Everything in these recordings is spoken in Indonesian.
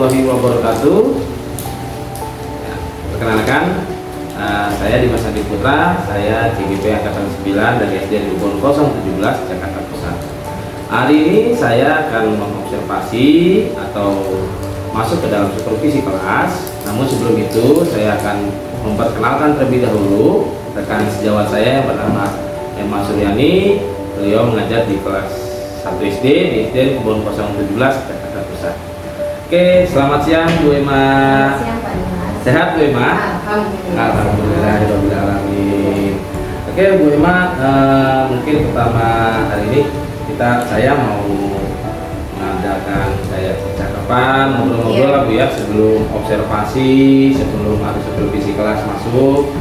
warahmatullahi wabarakatuh. Perkenalkan, saya Dimas Adi Putra, saya CGP Angkatan 9 dari SD Ribon 017 Jakarta Pusat. Hari ini saya akan mengobservasi atau masuk ke dalam supervisi kelas. Namun sebelum itu saya akan memperkenalkan terlebih dahulu rekan sejawat saya yang bernama Emma Suryani. Beliau mengajar di kelas 1 SD di SD Ribon 017 Jakarta Pusat. Oke, selamat siang Bu Emma. Selamat siang Pak Dimas. Sehat Bu Emma? Alhamdulillah. Alhamdulillah. Oke Bu Emma, mungkin pertama hari ini saya mau mengadakan kayak percakapan, ngobrol-ngobrol lah Bu ya, sebelum observasi, sebelum ada supervisi kelas masuk.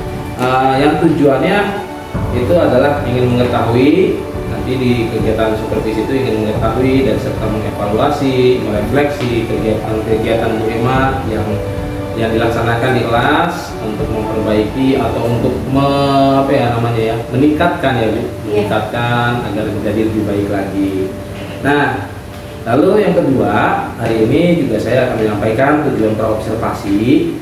Yang tujuannya itu adalah ingin mengetahui nanti di kegiatan supervisi itu, ingin mengetahui dan serta mengevaluasi, merefleksi kegiatan Bu Emma yang dilaksanakan di kelas untuk memperbaiki atau untuk meningkatkan ya Bu, meningkatkan agar menjadi lebih baik lagi. Nah, lalu yang kedua, hari ini juga saya akan menyampaikan tujuan praobservasi.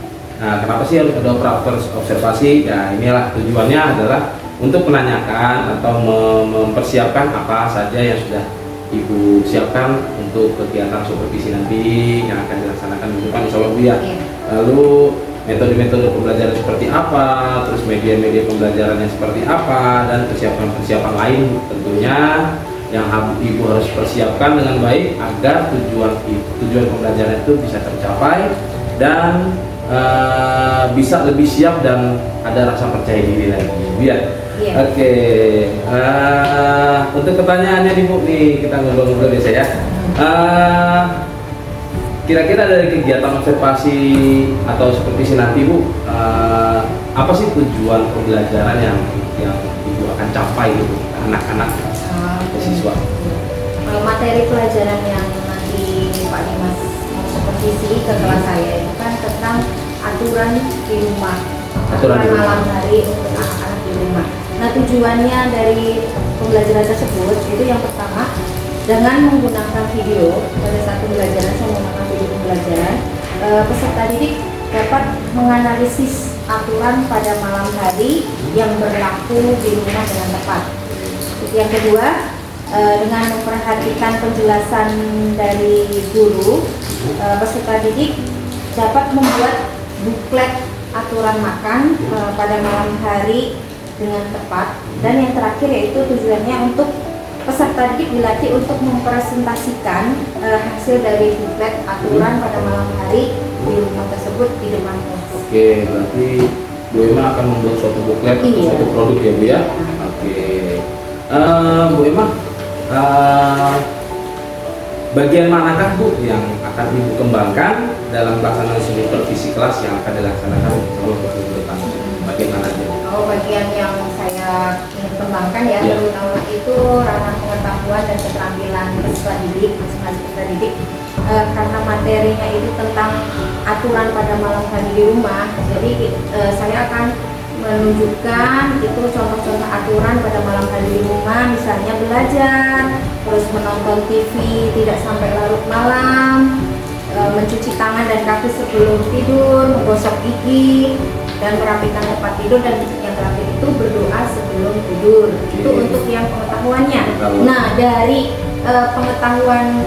Nah, kenapa sih harus ada praobservasi? Ya, inilah tujuannya adalah untuk menanyakan atau mempersiapkan apa saja yang sudah Ibu siapkan untuk kegiatan supervisi nanti yang akan dilaksanakan di depan, insya Allah Bu ya. Lalu metode-metode pembelajaran seperti apa, terus media-media pembelajarannya seperti apa, dan persiapan-persiapan lain tentunya yang Ibu harus persiapkan dengan baik agar tujuan pembelajaran itu bisa tercapai dan bisa lebih siap dan ada rasa percaya diri lagi Bu ya. Oke, untuk pertanyaannya nih Bu, kita ngobrol-ngobrol ya saya. Kira-kira dari kegiatan observasi atau supervisi nanti Bu, apa sih tujuan pembelajaran yang Ibu akan capai gitu anak-anak siswa? Materi pelajaran yang nanti Pak Dimas mau supervisi ke kelas saya itu kan tentang aturan di rumah, aturan malam hari untuk anak-anak di rumah. Nah, tujuannya dari pembelajaran tersebut itu yang pertama, dengan menggunakan video pada saat pembelajaran, saya menggunakan video pembelajaran, peserta didik dapat menganalisis aturan pada malam hari yang berlaku di rumah dengan tepat. Yang kedua, dengan memperhatikan penjelasan dari guru, peserta didik dapat membuat buklet aturan makan pada malam hari dengan tepat. Dan yang terakhir yaitu tujuannya untuk peserta didik dilatih untuk mempresentasikan hasil dari buklet aturan pada malam hari di rumah tersebut di depan kelas. Oke, berarti Bu Emma akan membuat suatu buklet, suatu produk ya Bu ya. Oke, Bu Emma, bagian manakah Bu yang akan Ibu kembangkan dalam pelaksanaan supervisi kelas yang akan dilaksanakan oleh guru utama? Bagian mana aja? Bagian yang saya ingin kembangkan ya, terutama itu ranah pengetahuan dan keterampilan peserta didik, masing-masing peserta didik, karena materinya itu tentang aturan pada malam hari di rumah. Jadi saya akan menunjukkan itu contoh-contoh aturan pada malam hari di rumah, misalnya belajar, terus menonton TV tidak sampai larut malam, mencuci tangan dan kaki sebelum tidur, menggosok gigi, dan merapikan tempat tidur, dan yang terakhir itu berdoa sebelum tidur. Itu untuk yang pengetahuannya. Nah, dari pengetahuan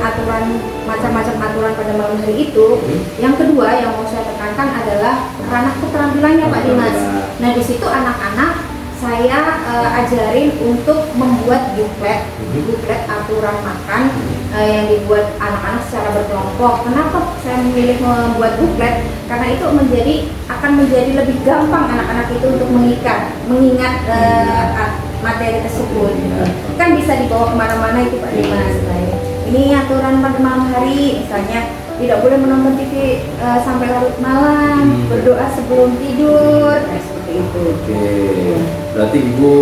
aturan, macam-macam aturan pada malam hari itu, yang kedua yang mau saya tekankan adalah ranah keterampilannya Pak Dimas. Nah, di situ anak-anak saya ajarin untuk membuat buklet aturan makan yang dibuat anak-anak secara berkelompok. Kenapa saya memilih membuat buklet? Karena itu akan menjadi lebih gampang anak-anak itu untuk mengingat materi tersebut. Kan bisa dibawa kemana-mana itu Pak Dimas. Ini aturan pada malam hari, misalnya tidak boleh menonton TV sampai larut malam, berdoa sebelum tidur, seperti itu. Oke, berarti Ibu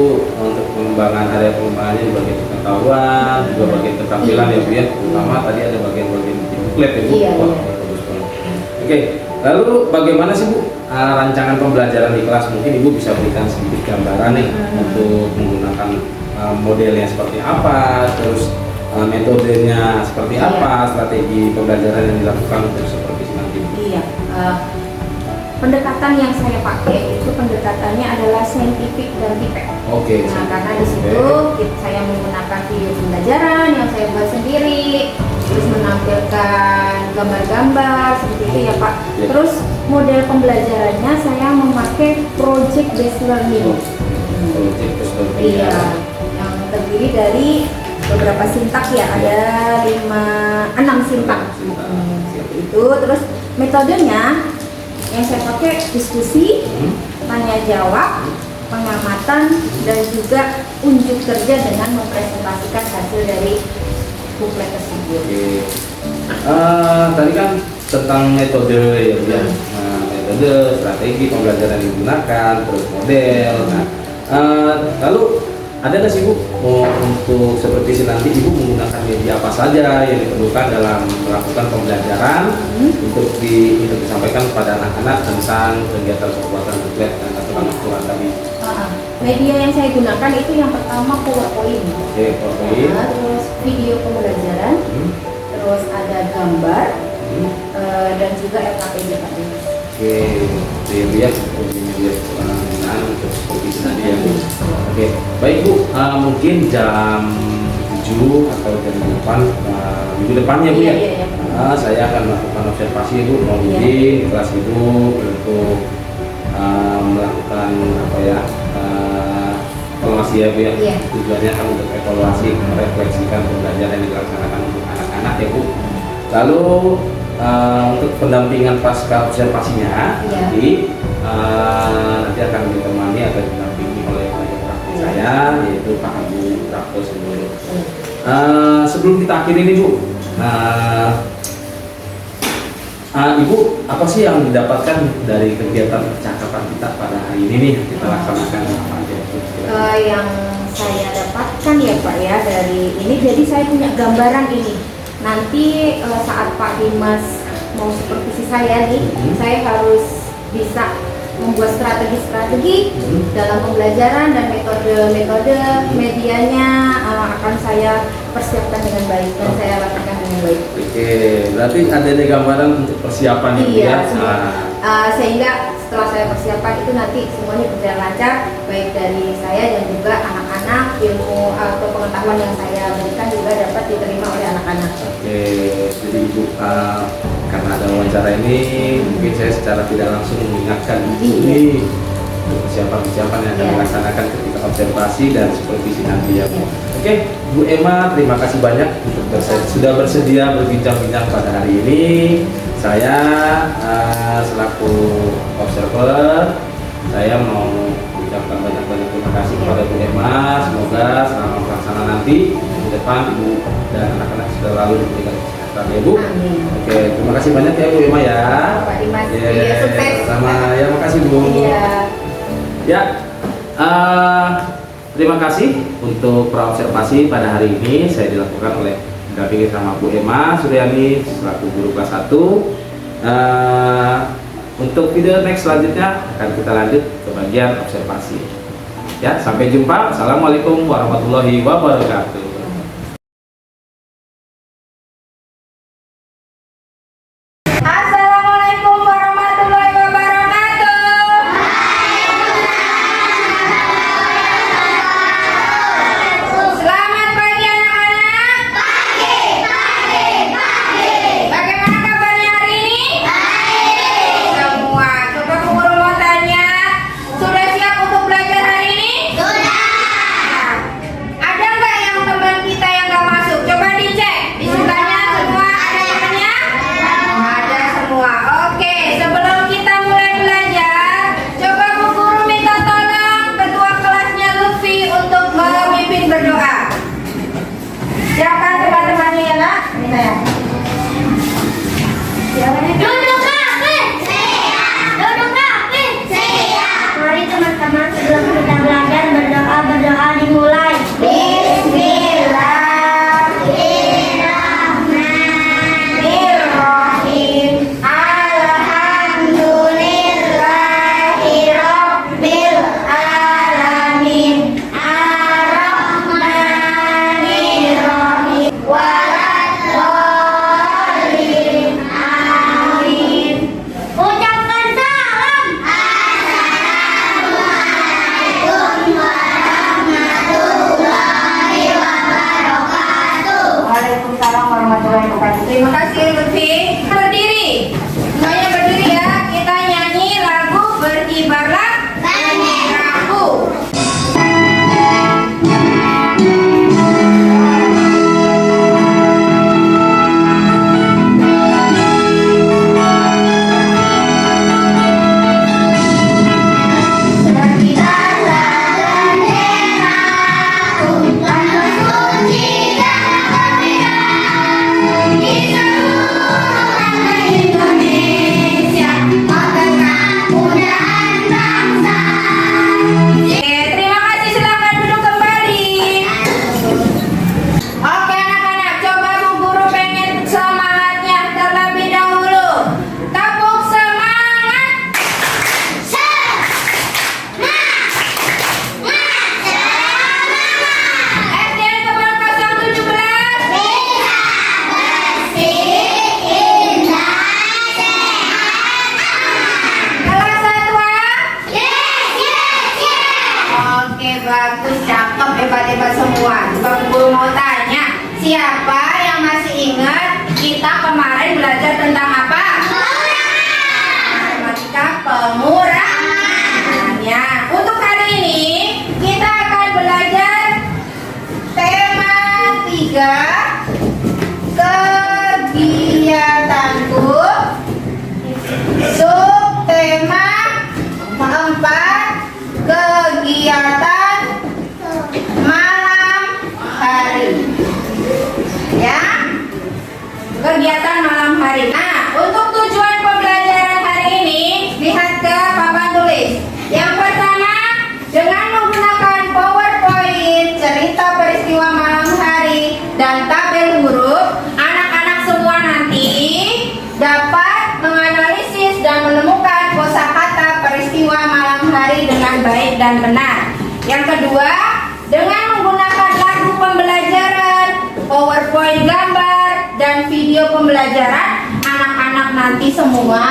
untuk pengembangan area pengembangannya di bagian pengetahuan, juga bagian keterampilan ya Bu ya, terutama tadi ada bagian-bagian buklet ya Bu. Wah, bagus banget. Oke, lalu bagaimana sih Bu rancangan pembelajaran di kelas? Mungkin Ibu bisa berikan sedikit gambaran nih untuk menggunakan modelnya seperti apa, terus metodenya seperti Iya. apa, strategi pembelajaran yang dilakukan untuk supervisi nanti. Iya, pendekatan yang saya pakai itu pendekatannya adalah saintifik dan tipek. Oke. Nah, karena di situ saya menggunakan video pembelajaran yang saya buat sendiri, terus menampilkan gambar-gambar seperti itu ya Pak. Ya. Terus model pembelajarannya saya memakai project based learning. Project based learning. Iya, yang terdiri dari beberapa sintak ya, ada 6 sintak. Seperti itu. Terus metodenya yang saya pakai diskusi, tanya jawab, pengamatan, dan juga unjuk kerja dengan mempresentasikan hasil dari booklet tersebut. Oke. Tadi kan tentang metode ya, Bu, ya. Metode, strategi pembelajaran yang digunakan, terus model. Nah, lalu ada nggak sih Bu untuk seperti nanti Ibu menggunakan media apa saja yang diperlukan dalam melakukan pembelajaran untuk disampaikan kepada anak-anak tentang kegiatan pembuatan booklet dan aturan tadi? Media yang saya gunakan itu yang pertama PowerPoint. Oke, PowerPoint. Terus video pembelajaran, terus ada gambar, dan juga FKPJ tadi. Oke, dilihat media penggunaan untuk supervisi tadi ya Bu. Oke, baik Bu, mungkin jam 7 atau jam 8 minggu depan ya Bu ya. Iya. Saya akan melakukan observasi Bu, mau Iya. di kelas Ibu untuk melakukan apa ya, evaluasi ya Bu ya. Iya. Tujuannya kan untuk evaluasi, merefleksikan pembelajaran yang dilaksanakan untuk anak-anak ya Bu. Lalu untuk pendampingan pasca observasinya, Iya. nanti akan ditemani atau didampingi oleh pengajar praktik saya, yaitu Pak Abu Rafto Sembulu. Sebelum kita akhiri nih Bu, Ibu, apa sih yang didapatkan dari kegiatan percakapan kita pada hari ini nih, kita laksanakan apa aja? Yang saya dapatkan ya Pak ya dari ini, jadi saya punya gambaran ini. Nanti saat Pak Dimas mau supervisi saya nih, saya harus bisa membuat strategi-strategi dalam pembelajaran dan metode-metode medianya akan saya persiapkan dengan baik dan saya lakukan dengan baik. Oke, berarti ada gambaran untuk persiapan itu Iya, ya? sehingga setelah saya persiapkan itu nanti semuanya berjalan lancar, baik dari saya dan juga anak-anak, ilmu atau pengetahuan yang saya berikan juga dapat diterima oleh anak-anak. Oke, jadi Ibu, karena ada wawancara ini, mungkin saya secara tidak langsung mengingatkan Ibu ini persiapan-persiapan yang akan Iya. dilaksanakan ketika observasi dan supervisi nanti ya Bu. Oke, Bu Emma, terima kasih banyak untuk sudah bersedia berbincang-bincang pada hari ini. Saya selaku observer, saya mau mengucapkan banyak-banyak terima kasih kepada Bu Emma. Semoga selama pelaksanaan nanti di depan Ibu dan anak-anak sudah lalu diberikan kesehatan ya Bu. Amin. Oke, terima kasih banyak ya Bu Emma ya. Pak Dimas, Iya, iya, sukses. sama ya, makasih Bu. Iya. Ya, terima kasih untuk praobservasi pada hari ini. Saya dilakukan oleh didampingi sama Bu Emma Suryani selaku guru kelas 1. Untuk video next selanjutnya akan kita lanjut ke bagian observasi. Ya, sampai jumpa. Assalamualaikum warahmatullahi wabarakatuh. Assalamualaikum warahmatullahi wabarakatuh. Selamat pagi anak-anak. Bagaimana kabarnya hari ini? Semua. Coba Bu Guru mau tanya, sudah siap untuk belajar hari ini? Ada nggak yang teman kita yang nggak masuk? Coba dicek. Di sebelahnya semua ada temannya? Ada semua. Oke, sebelum kita mulai belajar, coba Bu Guru minta tolong ketua kelasnya Lutfi untuk memimpin berdoa. Silakan teman-temannya ya Nak. Ini saya. Silakan ya. Mari teman-teman sebelum kita belajar berdoa dimulai. Bismillahirrahmanirrahim. Alhamdulillahirabbil alamin. Arrahmanirrahim. Terima kasih Lutfi. Berdiri. Semuanya berdiri ya. Kita nyanyi lagu Berkibarlah Benderaku. Bagus, cakep, hebat-hebat semua. Coba guru mau tanya, siapa yang masih ingat kita kemarin belajar tentang apa? Matematika pemurahan. Ya, untuk hari ini kita akan belajar tema 3, kegiatanku. Subtema 4, kegiatan malam hari. Ya, kegiatan malam hari. Nah, untuk tujuan pembelajaran hari ini, lihat ke papan tulis. Yang pertama, dengan menggunakan PowerPoint, cerita peristiwa malam hari, dan tabel huruf, anak-anak semua nanti dapat menganalisis dan menemukan kosakata peristiwa malam hari dengan baik dan benar. Yang kedua, dengan menggunakan lagu pembelajaran, PowerPoint gambar, dan video pembelajaran, anak-anak nanti semua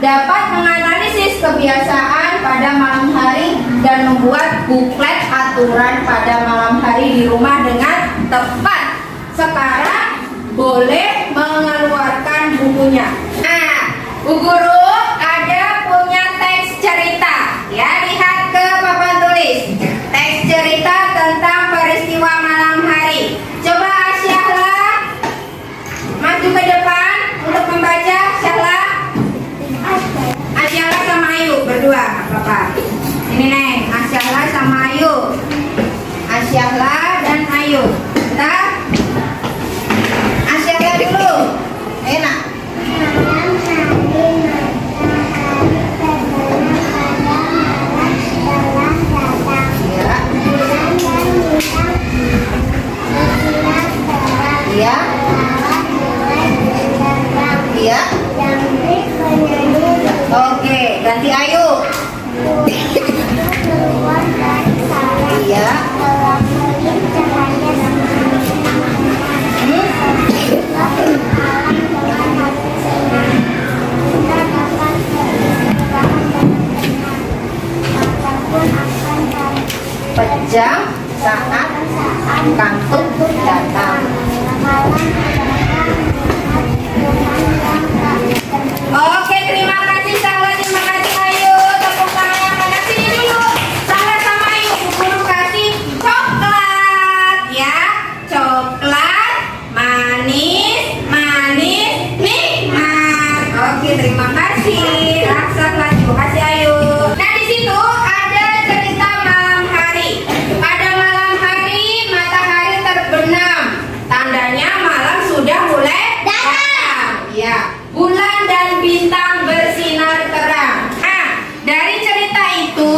dapat menganalisis kebiasaan pada malam hari dan membuat buklet aturan pada malam hari di rumah dengan tepat. Sekarang boleh mengeluarkan bukunya. Nah, Bu Guru ada punya teks cerita. Ya, lihat ke papan tulis. Teks cerita tentang peristiwa malam hari. Coba Asyahla maju ke depan untuk membaca. Asyahla sama Ayu berdua, Bapak. Ini Neng, Asyahla sama Ayu. Asyahla dan Ayu. Bentar. Asyahla dulu. Enak. Iya. Iya. Oke, ganti Ayu. Iya. Pejam saat kantuk datang. Oke, terima kasih Sahla, terima kasih Ayu. Tepuk tangan yang mana sini dulu. Sahla sama Ayu, guru kasih coklat ya. Coklat manis, manis, nikmat. Oke, terima kasih. Raksa lagi, terima kasih Ayu. Nah, di situ ada cerita malam hari. Pada malam hari matahari terbenam. Tandanya malam sudah mulai datang. Ya. Bulan dan bintang bersinar terang. Nah, dari cerita itu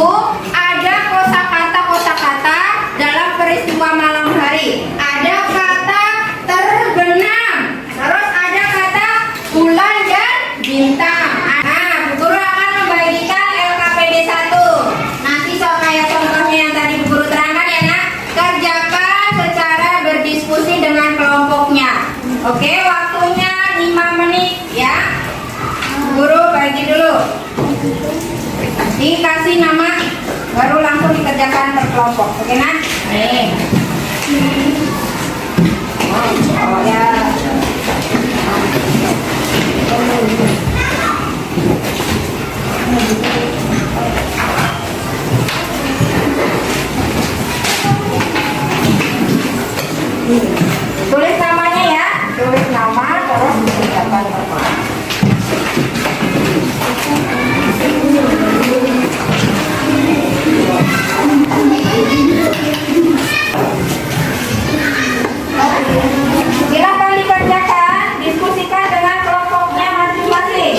ada kosakata dalam peristiwa malam hari. Ada kata terbenam, terus ada kata bulan dan bintang. Nah, Bu Guru akan membagikan LKPD 1. Nanti kayak contohnya yang tadi Bu Guru terangkan ya nak. Kerjakan secara berdiskusi dengan kelompoknya. Oke, waktunya 5 menit ya. Guru bagi dulu. Dikasih nama, baru langsung dikerjakan per kelompok. Oke nak? Nih. Oh ya. Tulis namanya ya, tulis nama terus ucapan apa. Silakan dikerjakan, diskusikan dengan kelompoknya masing-masing.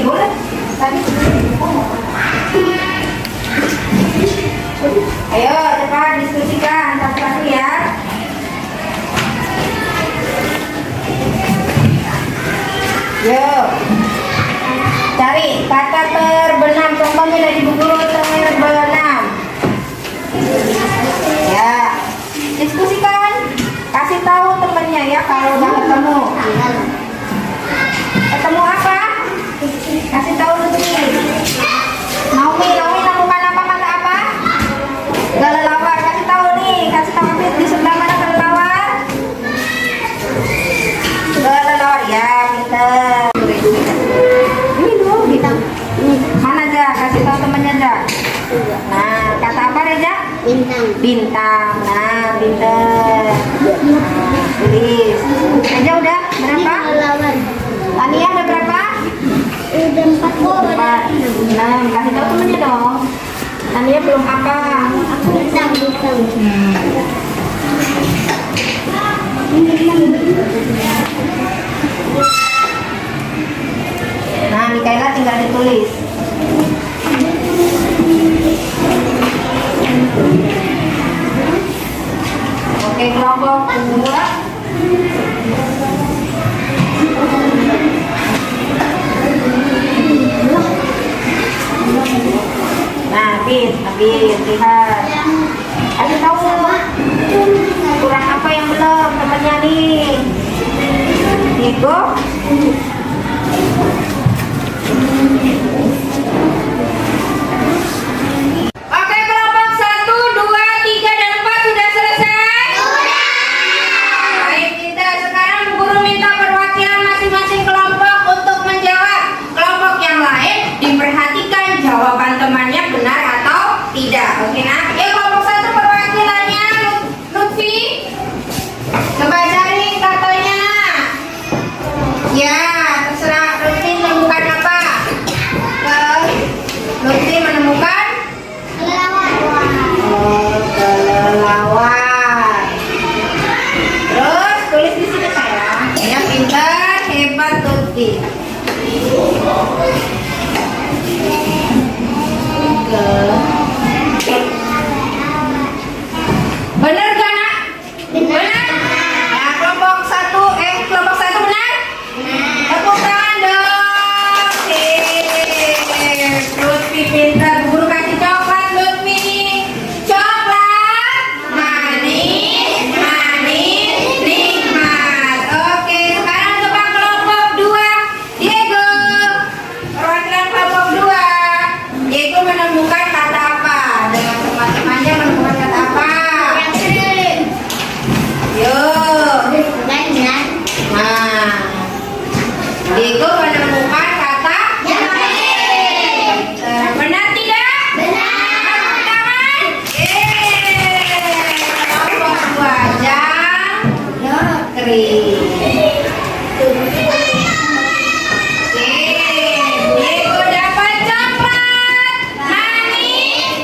Boleh. Ayo cepat diskusikan satu-satu ya. Yuk, cari kata terbenam. Contohnya dari buku terbenam. Ya, diskusikan. Kasih tahu temennya ya kalau udah ketemu. Ketemu apa? Kasih tahu dulu. Naomi lakukan apa kata apa? Kelelawar. Kasih tahu nih, kasih tahu Afid di sebelah mana kelelawar? Kelelawar ya, pinter. Ini dulu bintang. Mana aja? Kasih tahu temannya aja. Nah, kata apa Reja? Bintang. Bintang. Nah, pinter. Nah, tulis. Reja udah berapa? Lawan. Tania udah berapa? Udah 4 kok. 4. Nah, kasih tahu temennya dong. Tania belum apa? Aku bintang. Nah, Mikaela tinggal ditulis. Oke, kelompok 2. Nah, Habis, lihat. Kasih tahu kurang apa yang belum temennya nih. Diego. Oke, kelompok 1, 2, 3, dan 4 sudah selesai? Sudah. Baik, kita sekarang guru minta perwakilan masing-masing kelompok untuk menjawab. Kelompok yang lain diperhatikan jawaban temannya benar atau tidak. Oke, nah. Kelompok 1 perwakilannya Lutfi. Coba cari katanya. Ya, terserah Lutfi menemukan apa. Lutfi menemukan kelelawar. Terus tulis di sini sayang. Ya, pintar, hebat Lutfi. Benar gak nak? Benar. Ya, kelompok 1 benar? Tepuk tangan dong. Lutfi pintar. Guru kasih coklat Lutfi. Coklat manis, nikmat. Oke, sekarang coba kelompok 2. Diego, perwakilan kelompok 2. Diego menemukan kata apa? Dengan teman-temannya menemukan kata apa? Yuk. Nah, Diego menemukan kata benar tidak? Benar. Tangan. Kelompok 2 kering. Diego dapat coklat manis,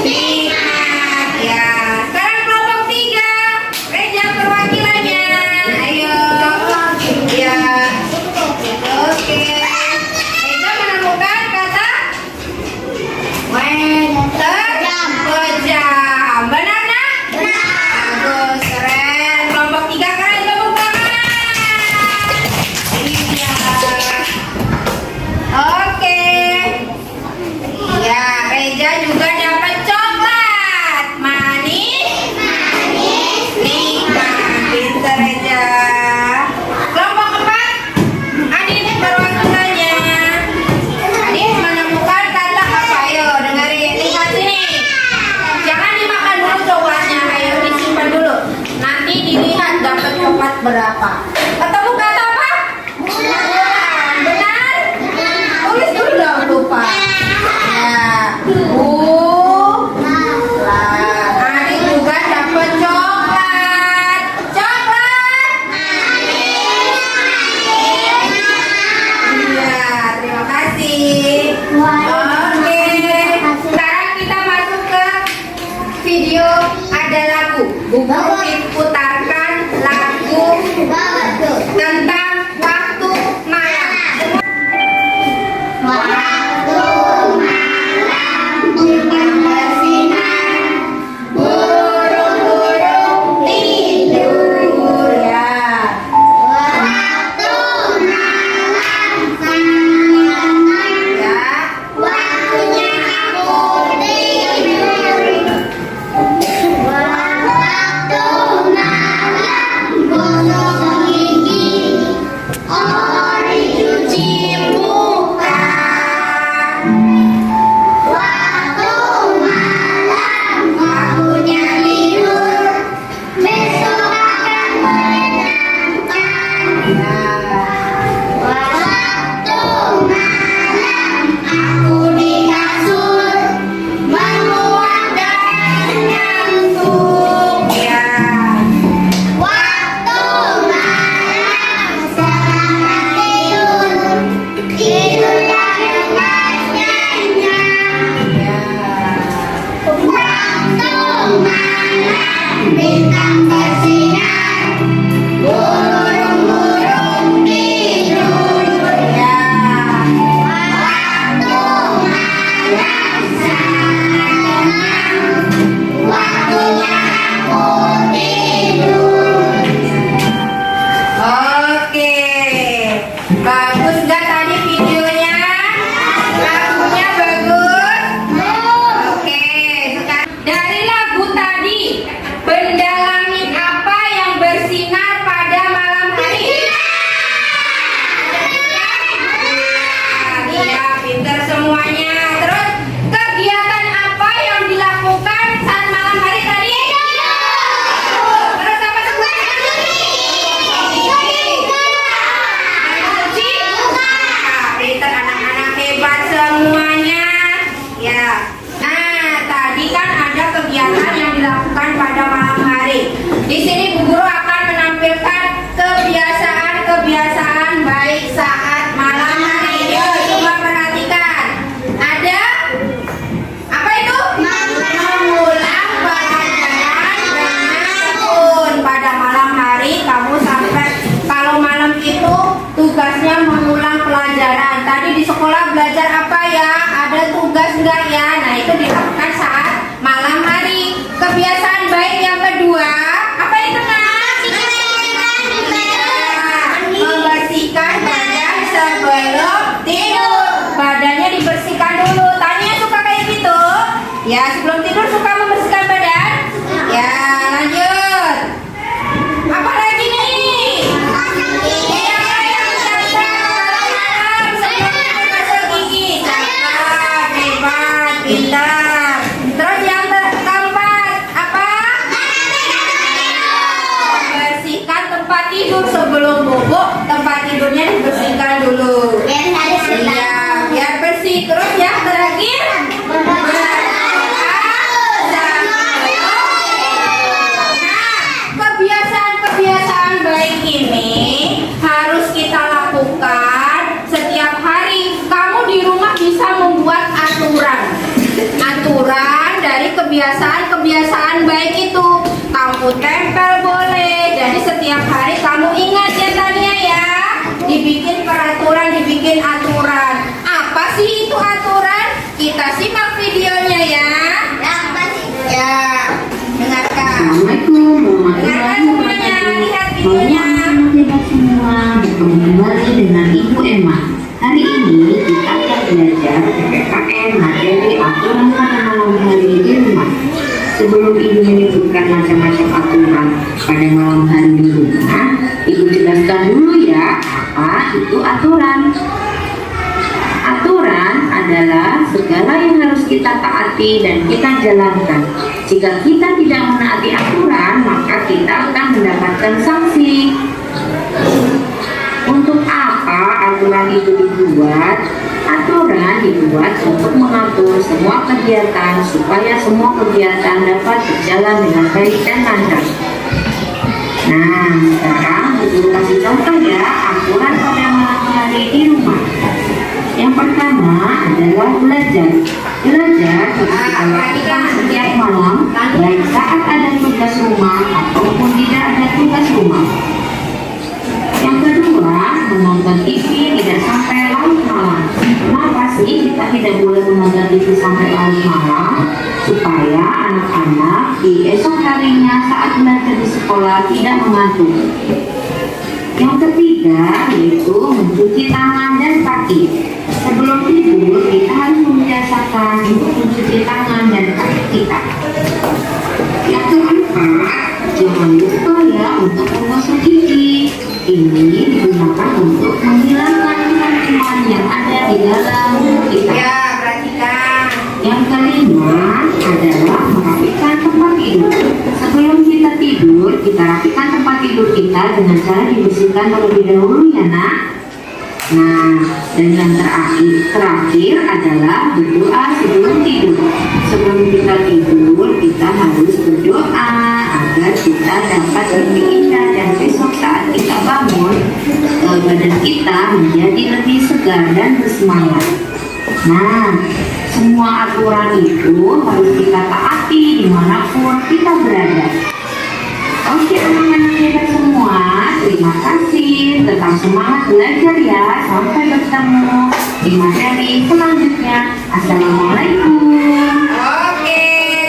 nikmat. Ya, sekarang kelompok 3. Reja perwakilannya. Ayo. Ya. Oke. Reja menemukan kata kejam. Benar nak? Benar. Bagus, keren. Kelompok 3 keren kebiasaan-kebiasaan baik itu kamu tempel boleh. Jadi setiap hari kamu ingat ya Tania ya, dibikin peraturan, dibikin aturan. Apa sih itu aturan? Kita simak videonya ya. Ya, dengarkan. Assalamualaikum Dengarkan semuanya, lihat videonya. Kita semua bertemu kembali dengan Ibu Emma. Hari ini kita akan belajar PPKN materi aturan pada malam hari di rumah. Sebelum Ibu menyebutkan macam-macam aturan pada malam hari di rumah, Ibu jelaskan dulu ya apa itu aturan. Aturan adalah segala yang harus kita taati dan kita jalankan. Jika kita tidak menaati aturan, maka kita akan mendapatkan sanksi. Untuk apa aturan itu dibuat? Aturan dibuat untuk mengatur semua kegiatan supaya semua kegiatan dapat berjalan dengan baik dan lancar. Nah, sekarang Ibu kasih contoh ya aturan pada malam hari di rumah. Yang pertama adalah belajar. Belajar harus dilakukan setiap malam, baik saat ada tugas rumah ataupun tidak ada tugas rumah. Yang kedua, menonton TV tidak sampai larut malam. Kenapa sih kita tidak boleh menonton TV sampai larut malam? Supaya anak-anak di esok harinya saat belajar di sekolah tidak mengantuk. Yang ketiga yaitu mencuci tangan dan kaki. Sebelum tidur kita harus membiasakan untuk mencuci tangan dan kaki kita. Yang keempat, jangan lupa ya untuk menggosok gigi. Ini digunakan untuk menghilangkan kuman yang ada di dalam mulut kita. Ya, perhatikan. Yang kelima adalah merapikan tempat tidur. Sebelum kita tidur, kita rapikan tempat tidur kita dengan cara dibersihkan terlebih dahulu ya nak. Nah, dan yang terakhir adalah berdoa sebelum tidur. Sebelum kita tidur, kita harus berdoa agar kita dapat mimpi indah dan besok saat kita bangun, badan kita menjadi lebih segar dan bersemangat. Nah, semua aturan itu harus kita taati dimanapun kita berada. Oke anak-anak kita semua, terima kasih. Tetap semangat belajar ya. Sampai bertemu di materi selanjutnya. Assalamualaikum. Oke,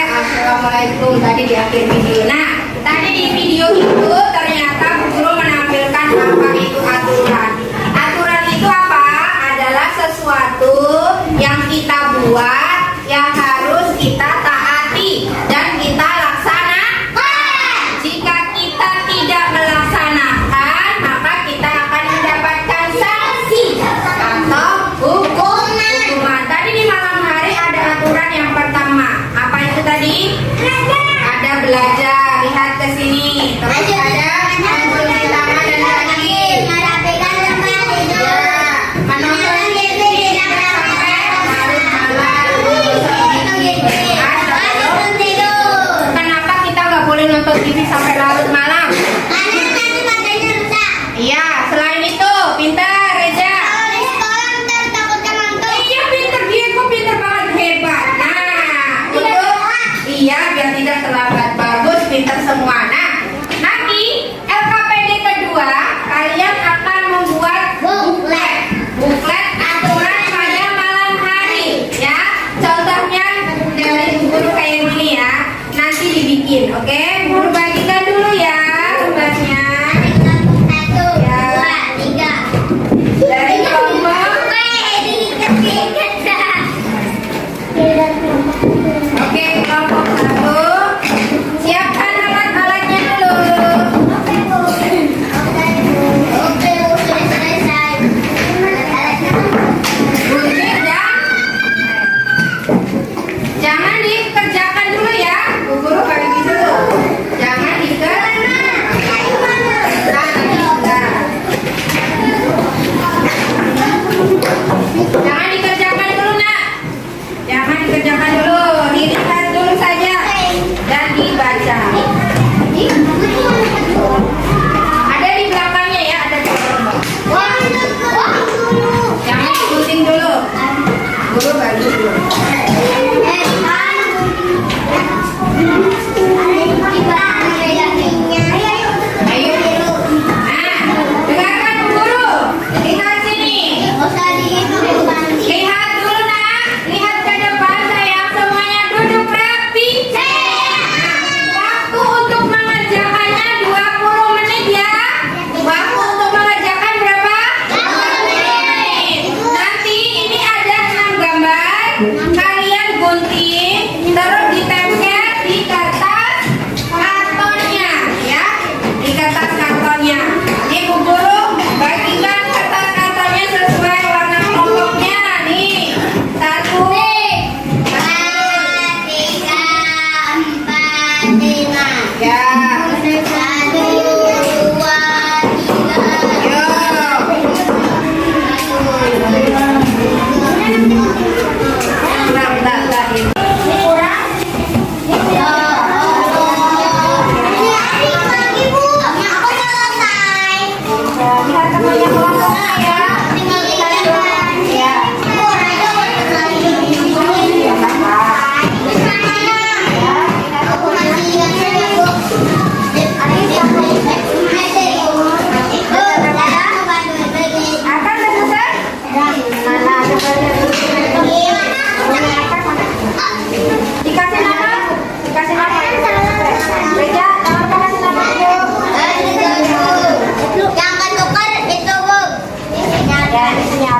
assalamualaikum. Tadi di akhir video. Nah, tadi di video itu ternyata Bu Guru menampilkan apa itu aturan. Aturan itu apa? Adalah sesuatu yang kita buat, yang harus kita taati dan kita laksanakan. Jika kita tidak melaksanakan, maka kita akan mendapatkan sanksi atau hukuman. Tadi di malam hari ada aturan yang pertama. Apa itu tadi? Ada belajar.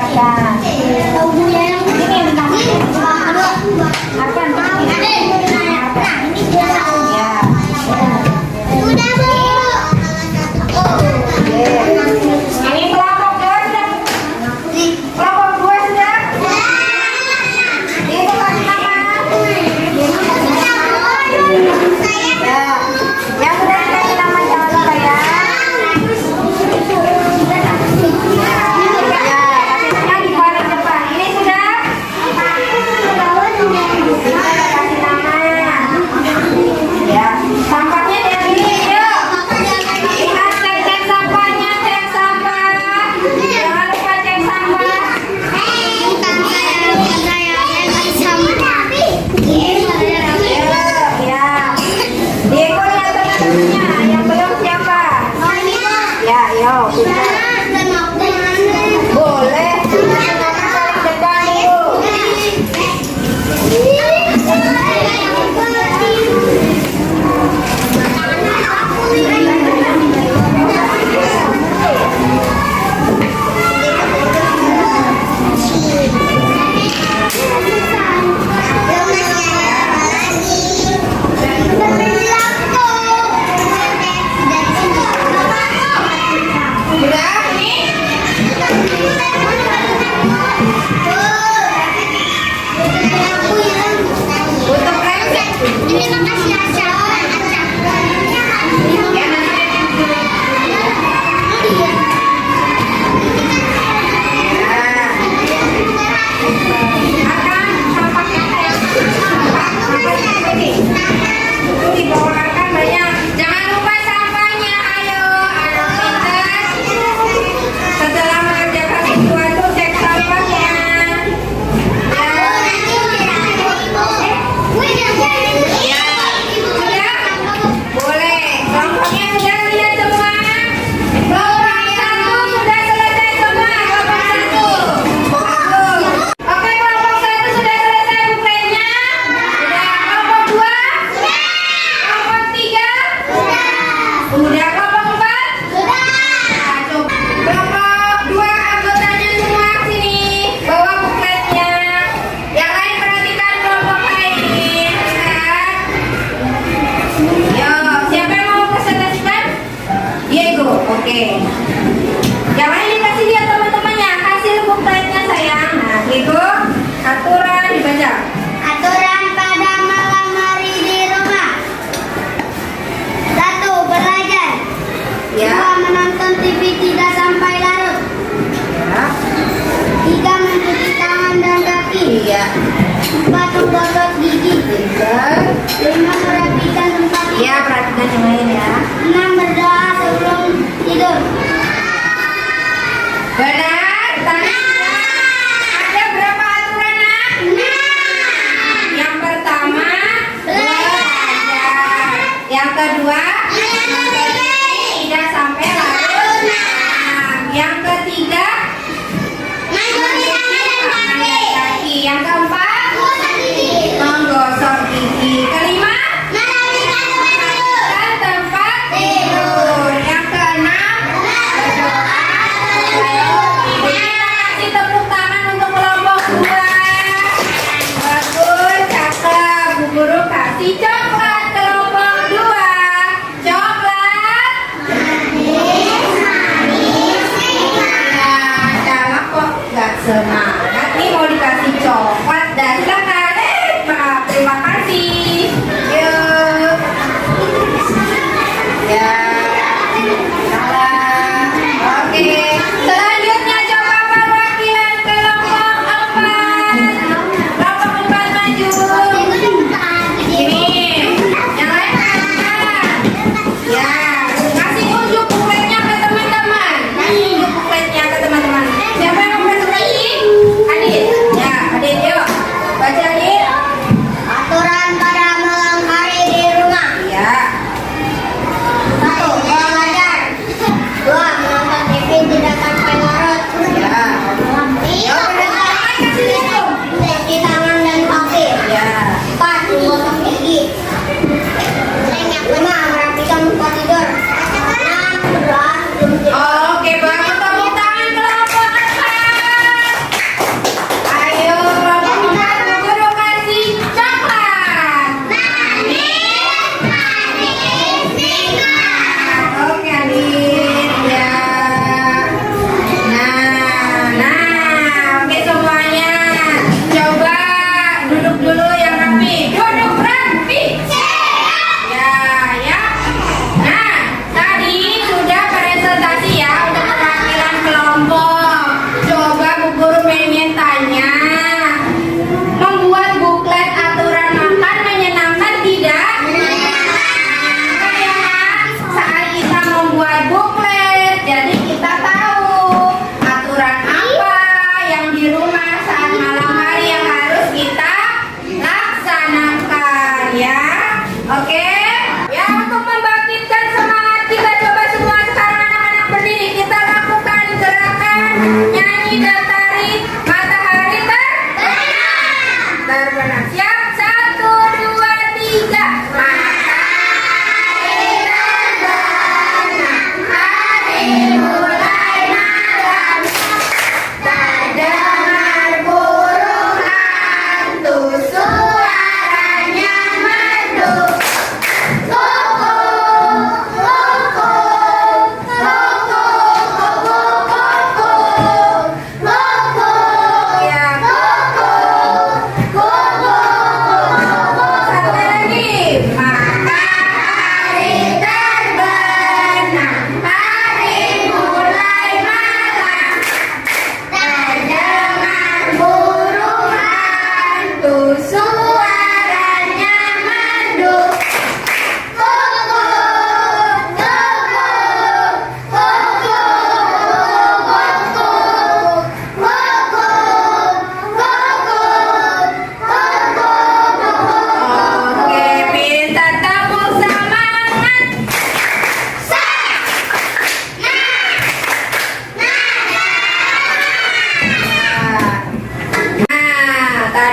Ya. Ini Arfan. Ya. Ini kelompok dua sudah. Kelompok dua sudah. Itu kasih nama. Ya. Yang sudah dikasih nama jangan lupa ya. Ya, kasihnya di paling depan. Ini sudah. Kasih nama. Ya, sampahnya dari ini yuk. Ingat cek sampahnya, cek sampah. Jangan lupa cek sampah. Ya. Diego lihat teman-temannya. Yang belum siapa? Ya, yuk. Boleh. Nama paling depan dulu. Sudah? Ini? Untuk rem? Ya, akan sampahnya kayak sampah ini. Itu dibawakan banyak. Jangan lupa sampahnya. Ayo, anak pintar. Setelah mengerjakan sesuatu, cek sampahnya. Ya, sudah? Boleh. Kelompoknya sudah lihat semua? Kelompok satu sudah selesai semua. Kelompok satu. Bagus. Oke, kelompok satu sudah selesai bukletnya? Sudah. Kelompok dua? Kelompok tiga? Sudah. Kelompok empat? Nah, coba. Kelompok dua anggotanya semua sini. Bawa bukletnya. Yang lain perhatikan kelompok lain. Lihat. Yo, siapa yang mau presentasikan? Diego, oke. Yang lain dikasih lihat teman-temannya. Hasil bukletnya sayang. Nah, Diego, aturan dibaca. Aturan pada malam hari di rumah. 1. Belajar. Ya. 2. Menonton TV tidak sampai larut. Ya. 3. Mencuci tangan dan kaki. Iya. 4. Menggosok gigi. Tiga. 5. Merapikan tempat tidur. Ya, perhatikan yang lain ya. 6. Berdoa sebelum tidur. Benar, tadi ada berapa aturan nak? Yang pertama belajar. Yang kedua tidak sampai larut. Yang ketiga mencuci tangan dan kaki. Yang keempat menggosok gigi. Kelima merapikan tempat tidur. Yang keenam berdoa. Kita kasih tepuk tangan untuk kelompok dua. Bagus, cakep. Bu Guru kasih coklat kelompok dua. Coklat. Ya, galak kok gak semangat. Nih mau dikasih coklat dan silakan. Pak, terima kasih. Yuk. Ya. Salah. Oke. Selanjutnya coba perwakilan kelompok 4. Kelompok 4 maju. Ini. Yang lain mana? Ya. Kasih unjuk bukletnya ke teman-teman. Kasih unjuk bukletnya ke teman-teman. Siapa yang mau presentasi?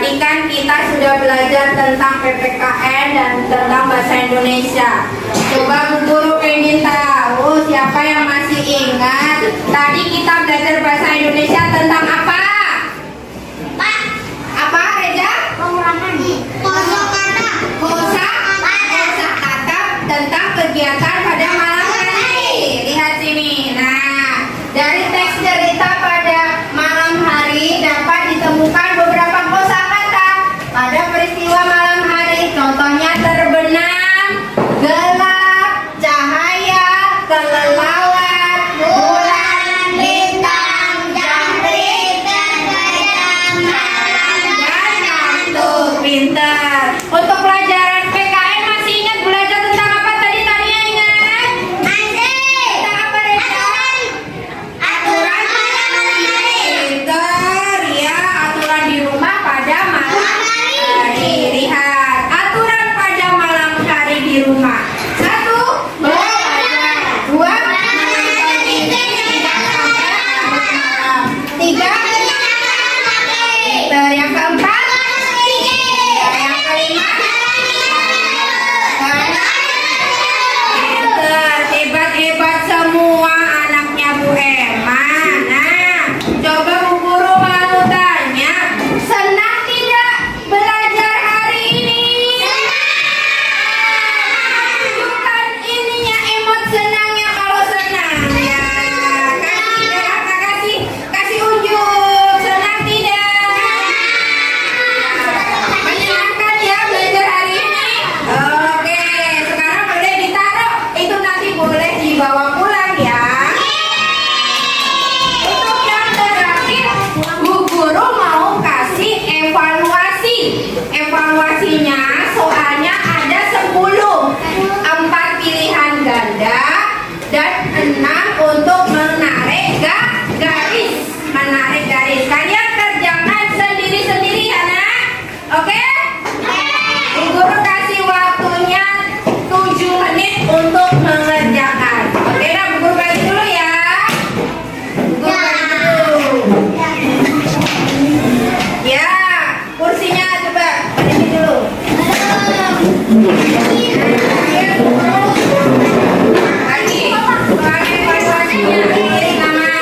Tadi kan kita sudah belajar tentang PPKN dan tentang bahasa Indonesia. Coba Bu Guru pengen tahu siapa yang masih ingat tadi kita belajar bahasa Indonesia tentang apa? Pak, Apa Reza? pengulangan. Kosakata. Kosakata tentang kegiatan pada malam hari. Lihat sini. Nah, dari teks cerita pada malam hari dapat ditemukan beberapa kosakata pada peristiwa malam hari. Contohnya terbenam, gelap, cahaya, kelelawar, bulan, bintang, jangkrik, dan ngantuk. Pintar. Untuk pelajaran PKN masih ingat belajar tentang apa tadi? Tania ingat? Tentang apa Reza? Aturan pintar ya, aturan di rumah pada malam hari. Lihat, aturan pada malam hari di rumah. 1. Belajar. 2. menonton TV tidak sampai larut malam. 3. Pintar. Yang keempat. Yang kelima. Pintar. Hebat-hebat semua anaknya Bu Emma. Nah, coba Bu Guru mau tanya, senang tidak belajar hari ini? Tunjukkan ininya emot senangnya kalau senang ya. Kasih unjuk. Senang tidak? Menyenangkan ya belajar hari ini? Oke, sekarang boleh ditaruh. Itu nanti boleh dibawa pulang ya. Untuk yang terakhir, Bu Guru mau kasih evaluasi. Evaluasinya soalnya ada 10. 4 pilihan ganda dan 6 untuk menarik garis. Menarik garis. Kalian kerjakan sendiri-sendiri ya nak? Oke? Bu Guru kasih waktunya 7 menit untuk mengerjakan. Oke dah, Bu Guru balik dulu ya. Bu Guru balik dulu. Ya, kursinya coba balikin dulu. Lagi, soal evaluasinya pilih nama.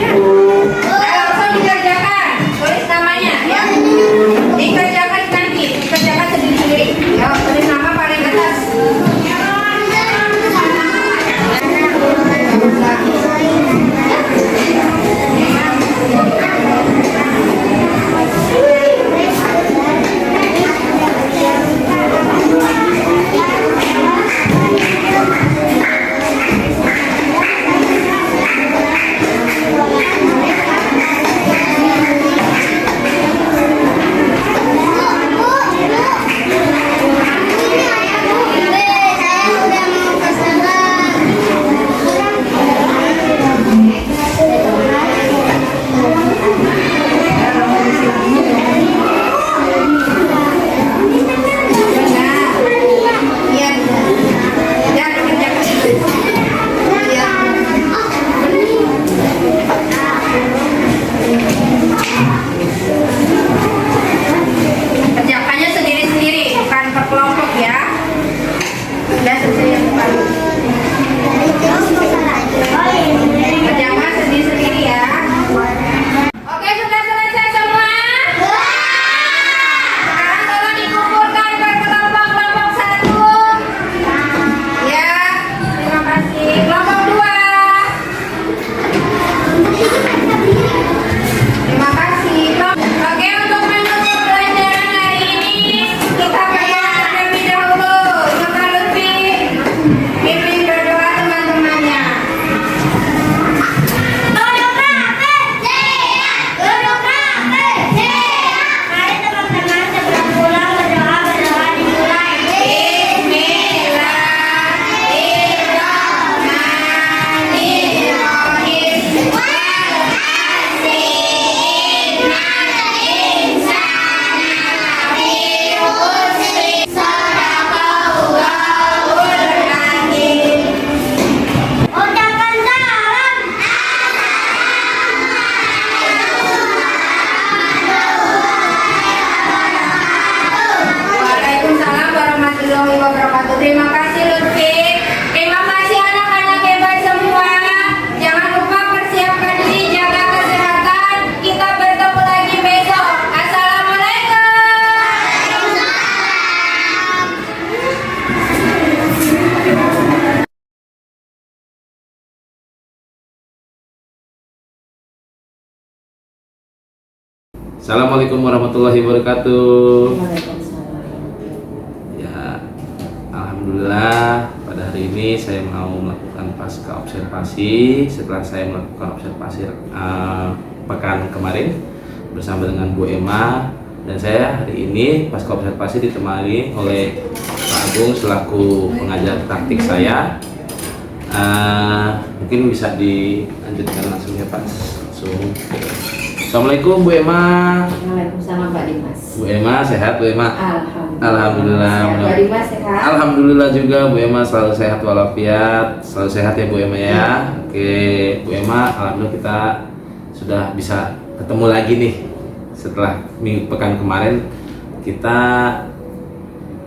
Langsung dikerjakan, tulis namanya ya. Dikerjakan nanti, dikerjakan sendiri-sendiri. Ya, tulis nama paling atas. Assalamualaikum warahmatullahi wabarakatuh. Waalaikumsalam. Ya, alhamdulillah pada hari ini saya mau melakukan pasca observasi. Setelah saya melakukan observasi pekan kemarin bersama dengan Bu Emma, dan saya hari ini pasca observasi ditemani oleh Pak Agung selaku pengajar praktik saya. Mungkin bisa dilanjutkan langsung ya Pak. Langsung. Assalamualaikum Bu Emma. Waalaikumsalam Pak Dimas. Bu Emma sehat Bu Emma? Alhamdulillah. Sehat, Pak Dimas sehat. Alhamdulillah juga Bu Emma selalu sehat walafiat. Selalu sehat ya Bu Emma ya. Oke Bu Emma, alhamdulillah kita sudah bisa ketemu lagi nih setelah minggu pekan kemarin kita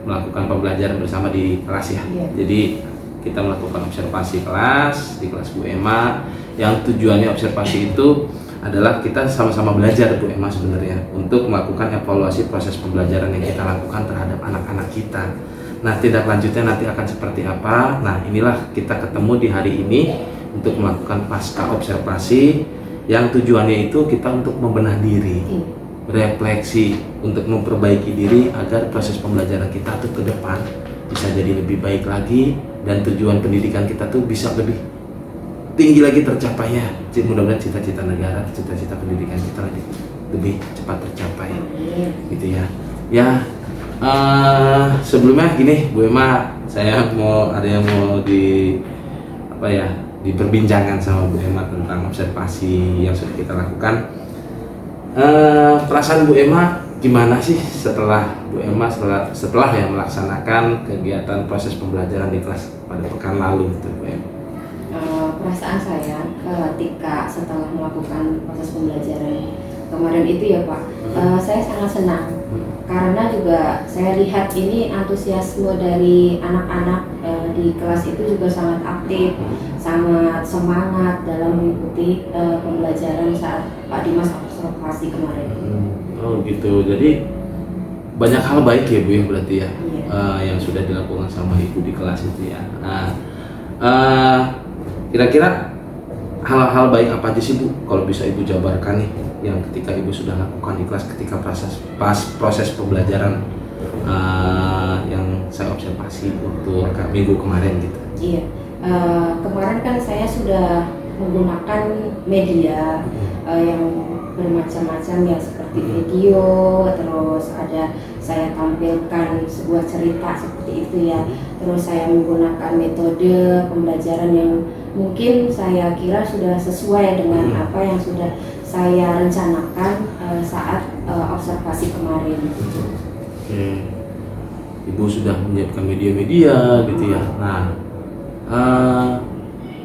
melakukan pembelajaran bersama di kelas ya. Iya. Jadi kita melakukan observasi kelas di kelas Bu Emma, yang tujuannya observasi itu adalah kita sama-sama belajar Bu Emma sebenarnya untuk melakukan evaluasi proses pembelajaran yang kita lakukan terhadap anak-anak kita. Nah, tindak lanjutnya nanti akan seperti apa? Nah, inilah kita ketemu di hari ini untuk melakukan pasca observasi yang tujuannya itu kita untuk membenah diri, refleksi, untuk memperbaiki diri agar proses pembelajaran kita tuh ke depan bisa jadi lebih baik lagi, dan tujuan pendidikan kita tuh bisa lebih tinggi lagi tercapainya. Mudah-mudahan cita-cita negara, cita-cita pendidikan kita lebih cepat tercapai, gitu ya. Ya, sebelumnya gini Bu Emma, saya ada yang mau diperbincangan sama Bu Emma tentang observasi yang sudah kita lakukan. Perasaan Bu Emma gimana sih setelah Bu Emma setelah ya melaksanakan kegiatan proses pembelajaran di kelas pada pekan lalu itu Bu Emma? Perasaan saya ketika setelah melakukan proses pembelajaran kemarin itu ya Pak, saya sangat senang karena juga saya lihat ini antusiasme dari anak-anak di kelas itu juga sangat aktif, sangat semangat dalam mengikuti pembelajaran saat Pak Dimas observasi kemarin. Oh gitu, jadi banyak hal baik ya Bu ya berarti ya, Iya. yang sudah dilakukan sama Ibu di kelas itu ya. Kira-kira hal-hal baik apa aja sih Bu kalau bisa Ibu jabarkan nih yang ketika Ibu sudah lakukan di kelas ketika proses pembelajaran yang saya observasi untuk minggu kemarin gitu. Iya, kemarin kan saya sudah menggunakan media yang bermacam-macam ya, seperti video, terus ada saya tampilkan sebuah cerita seperti itu ya, terus saya menggunakan metode pembelajaran yang mungkin saya kira sudah sesuai dengan apa yang sudah saya rencanakan saat observasi kemarin. Oke. Ibu sudah menyiapkan media-media gitu ya. Nah,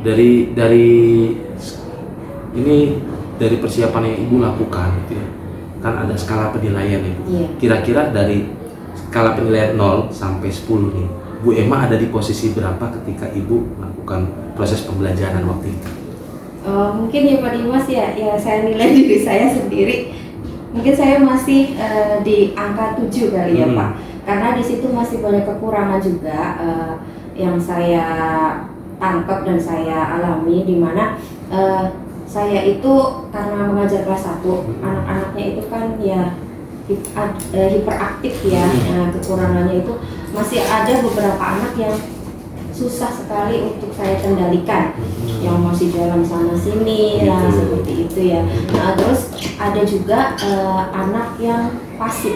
dari persiapan yang Ibu lakukan gitu ya, kan ada skala penilaian Ibu. Iya. Kira-kira dari skala penilaian 0 sampai 10 nih, Bu Emma ada di posisi berapa ketika Ibu melakukan proses pembelajaran waktu itu? Mungkin ya Pak Dimas ya saya nilai diri saya sendiri, mungkin saya masih di angka 7 kali ya Pak, karena di situ masih banyak kekurangan juga yang saya tangkap dan saya alami, di mana saya itu karena mengajar kelas 1, anak-anaknya itu kan ya hiperaktif ya. Nah, kekurangannya itu masih ada beberapa anak yang susah sekali untuk saya kendalikan, yang masih dalam sana sini lah seperti itu ya. Nah, terus ada juga anak yang pasif.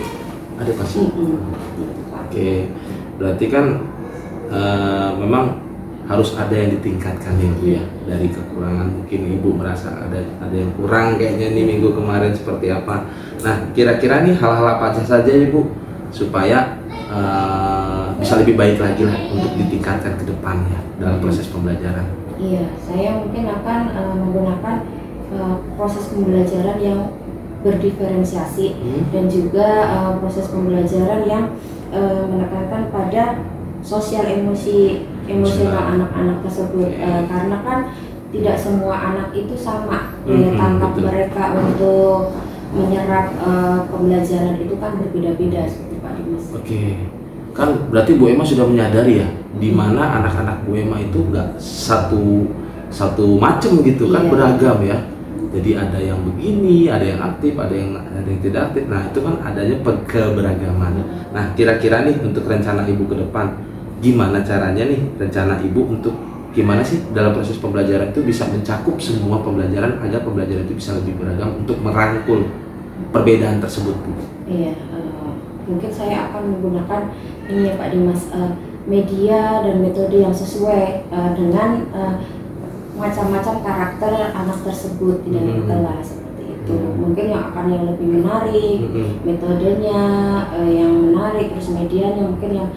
Ada pasif. Gitu, Oke, berarti kan memang harus ada yang ditingkatkan ya Bu ya, dari kekurangan. Mungkin Ibu merasa ada yang kurang kayaknya nih minggu kemarin seperti apa. Nah, kira-kira nih hal-hal apa saja Ibu supaya bisa lebih baik lagi lah untuk ditingkatkan ke depan ya dalam proses pembelajaran. Iya, saya mungkin akan menggunakan proses pembelajaran yang berdiferensiasi dan juga proses pembelajaran yang menekankan pada sosial emosional anak-anak tersebut, karena kan tidak semua anak itu sama daya tangkap mereka untuk menyerap pembelajaran itu kan berbeda-beda seperti Pak Dimas. Oke, kan berarti Bu Emma sudah menyadari ya, di mana anak-anak Bu Emma itu nggak satu macam gitu kan, Iya. beragam ya. Jadi ada yang begini, ada yang aktif, ada yang tidak aktif. Nah itu kan adanya keberagaman. Nah kira-kira nih untuk rencana ibu ke depan, gimana caranya nih rencana ibu untuk gimana sih dalam proses pembelajaran itu bisa mencakup semua pembelajaran agar pembelajaran itu bisa lebih beragam untuk merangkul perbedaan tersebut, Bu? Iya, mungkin saya akan menggunakan ini ya Pak Dimas, media dan metode yang sesuai dengan macam-macam karakter anak tersebut di dalam kelas seperti itu. Mungkin yang akan yang lebih menarik, metodenya yang menarik, terus medianya mungkin yang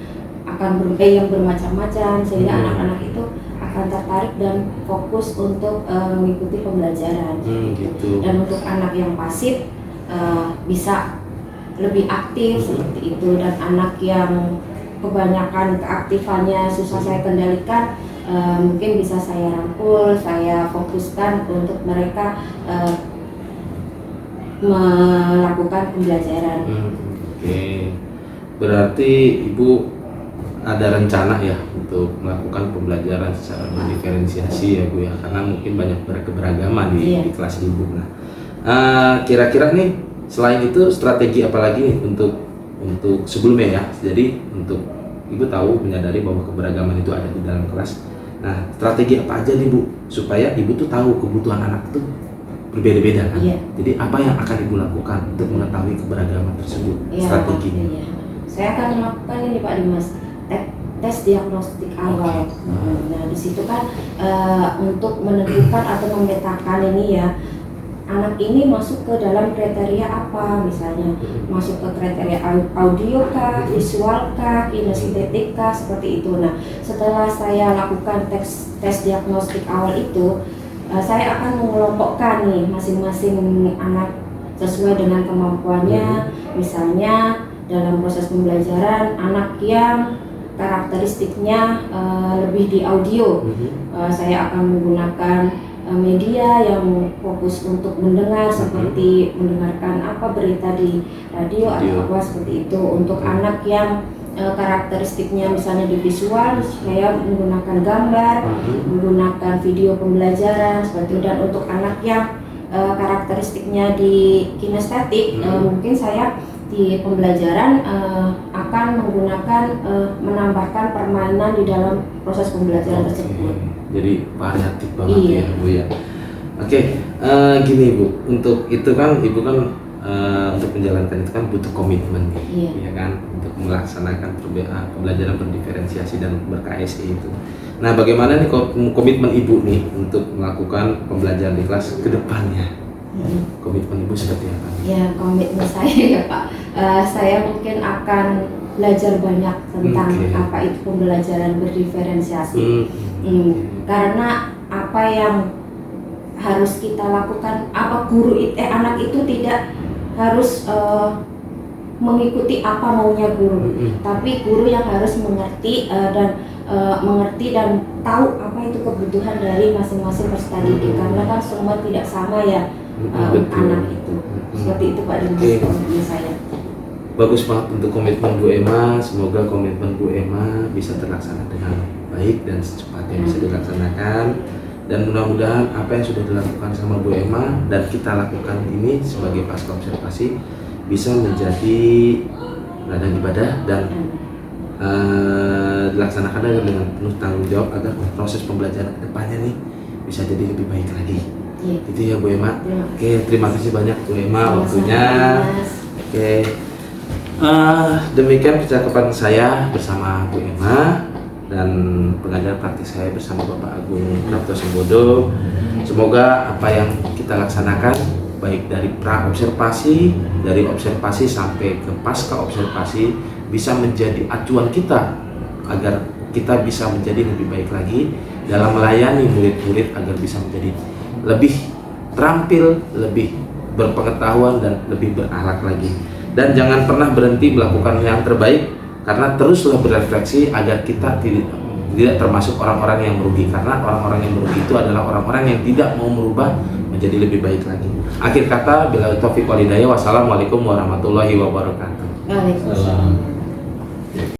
akan yang bermacam-macam sehingga anak-anak itu akan tertarik dan fokus untuk mengikuti pembelajaran. Gitu. Dan untuk anak yang pasif bisa lebih aktif seperti itu, dan anak yang kebanyakan keaktifannya susah saya kendalikan, mungkin bisa saya rangkul, saya fokuskan untuk mereka melakukan pembelajaran. Oke. Berarti ibu ada rencana ya untuk melakukan pembelajaran secara berdiferensiasi ya Bu ya, karena mungkin banyak keberagaman di kelas ibu. Nah, kira-kira nih selain itu strategi apa lagi nih untuk sebelumnya ya? Jadi untuk ibu tahu menyadari bahwa keberagaman itu ada di dalam kelas. Nah, strategi apa aja nih Bu supaya ibu tuh tahu kebutuhan anak itu berbeda-beda kan? Jadi apa yang akan ibu lakukan untuk mengetahui keberagaman tersebut? Strateginya? Saya akan melakukan ini Pak Dimas, tes diagnostik awal. Nah di situ kan untuk menentukan atau memetakan ini ya, anak ini masuk ke dalam kriteria apa, misalnya masuk ke kriteria audio kah, visual kah, kinestetik kah, seperti itu. Nah setelah saya lakukan tes diagnostik awal itu, saya akan mengelompokkan nih masing-masing anak sesuai dengan kemampuannya. Misalnya dalam proses pembelajaran anak yang karakteristiknya lebih di audio, saya akan menggunakan media yang fokus untuk mendengar, seperti mendengarkan apa berita di radio atau apa seperti itu. Untuk anak yang karakteristiknya misalnya di visual, saya menggunakan gambar, menggunakan video pembelajaran seperti itu. Dan untuk anak yang karakteristiknya di kinestetik, mungkin saya di pembelajaran akan menggunakan menambahkan permainan di dalam proses pembelajaran tersebut. Jadi variatif banget ya Bu ya. Oke, gini Bu, untuk itu kan ibu kan untuk menjalankan itu kan butuh komitmen, ya kan, untuk melaksanakan pembelajaran berdiferensiasi dan ber-KSI itu. Nah, bagaimana nih komitmen ibu nih untuk melakukan pembelajaran di kelas ke depannya? Komitmen ibu seperti apa? Ya, komitmen saya ya Pak, saya mungkin akan belajar banyak tentang apa itu pembelajaran berdiferensiasi. Karena apa yang harus kita lakukan, apa anak itu tidak harus mengikuti apa maunya guru, tapi guru yang harus mengerti dan tahu apa itu kebutuhan dari masing-masing peserta didik, karena kan semua tidak sama ya. Anak itu seperti itu Pak Dimas, komitmen saya. Bagus banget untuk komitmen Bu Emma. Semoga komitmen Bu Emma bisa terlaksana dengan baik dan secepatnya bisa dilaksanakan, dan mudah-mudahan apa yang sudah dilakukan sama Bu Emma dan kita lakukan ini sebagai pasca observasi bisa menjadi ladang ibadah dan dilaksanakan dengan penuh tanggung jawab agar proses pembelajaran kedepannya nih bisa jadi lebih baik lagi. Gitu ya Bu Emma. Oke, terima kasih banyak Bu Emma waktunya. Oke, demikian percakapan saya bersama Bu Emma dan pengajar praktik saya bersama Bapak Agung Prapto Sembodo. Semoga apa yang kita laksanakan baik dari pra observasi, dari observasi sampai ke pasca observasi bisa menjadi acuan kita agar kita bisa menjadi lebih baik lagi dalam melayani murid-murid agar bisa menjadi lebih terampil, lebih berpengetahuan dan lebih berakhlak lagi. Dan jangan pernah berhenti melakukan yang terbaik, karena teruslah berefleksi agar kita tidak termasuk orang-orang yang merugi, karena orang-orang yang merugi itu adalah orang-orang yang tidak mau merubah menjadi lebih baik lagi. Akhir kata, billahi taufiq wal hidayah. Wassalamualaikum warahmatullahi wabarakatuh. Waalaikumsalam.